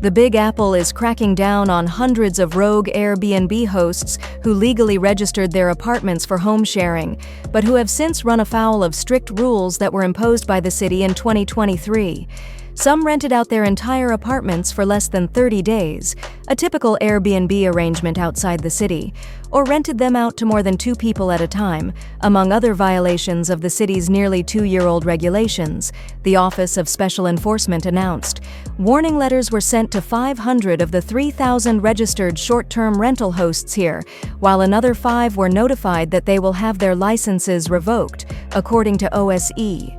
The Big Apple is cracking down on hundreds of rogue Airbnb hosts who legally registered their apartments for home sharing, but who have since run afoul of strict rules that were imposed by the city in 2023. Some rented out their entire apartments for less than 30 days, a typical Airbnb arrangement outside the city, or rented them out to more than 2 people at a time, among other violations of the city's nearly 2-year-old regulations, the Office of Special Enforcement announced. Warning letters were sent to 500 of the 3,000 registered short-term rental hosts here, while another 5 were notified that they will have their licenses revoked, according to OSE.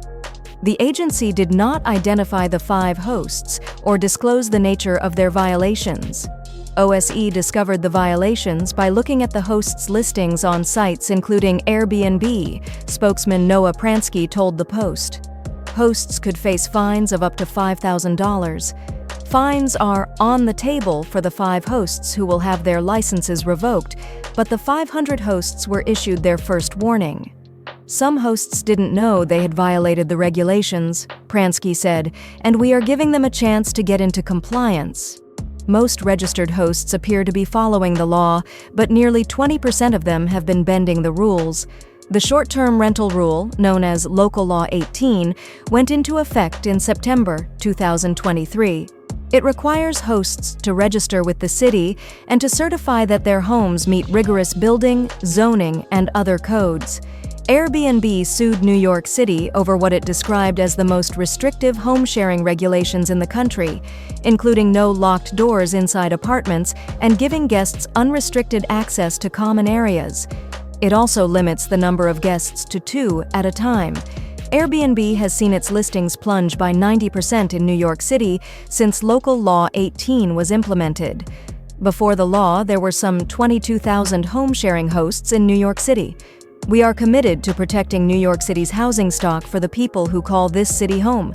The agency did not identify the 5 hosts or disclose the nature of their violations. OSE discovered the violations by looking at the hosts' listings on sites including Airbnb, spokesman Noah Pransky told the Post. Hosts could face fines of up to $5,000. Fines are on the table for the 5 hosts who will have their licenses revoked, but the 500 hosts were issued their first warning. Some hosts didn't know they had violated the regulations, Pransky said, and we are giving them a chance to get into compliance. Most registered hosts appear to be following the law, but nearly 20% of them have been bending the rules. The short-term rental rule, known as Local Law 18, went into effect in September 2023. It requires hosts to register with the city and to certify that their homes meet rigorous building, zoning, and other codes. Airbnb sued New York City over what it described as the most restrictive home-sharing regulations in the country, including no locked doors inside apartments and giving guests unrestricted access to common areas. It also limits the number of guests to 2 at a time. Airbnb has seen its listings plunge by 90% in New York City since Local Law 18 was implemented. Before the law, there were some 22,000 home-sharing hosts in New York City. We are committed to protecting New York City's housing stock for the people who call this city home,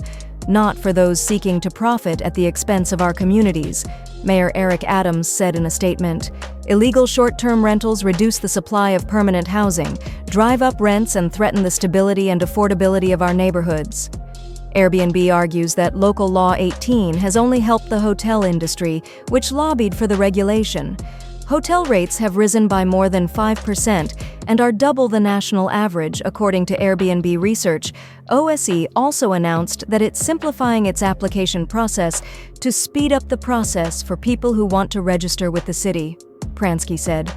not for those seeking to profit at the expense of our communities, Mayor Eric Adams said in a statement. Illegal short-term rentals reduce the supply of permanent housing, drive up rents, and threaten the stability and affordability of our neighborhoods. Airbnb argues that Local Law 18 has only helped the hotel industry, which lobbied for the regulation. Hotel rates have risen by more than 5% and are double the national average, according to Airbnb research. OSE also announced that it's simplifying its application process to speed up the process for people who want to register with the city, Pransky said.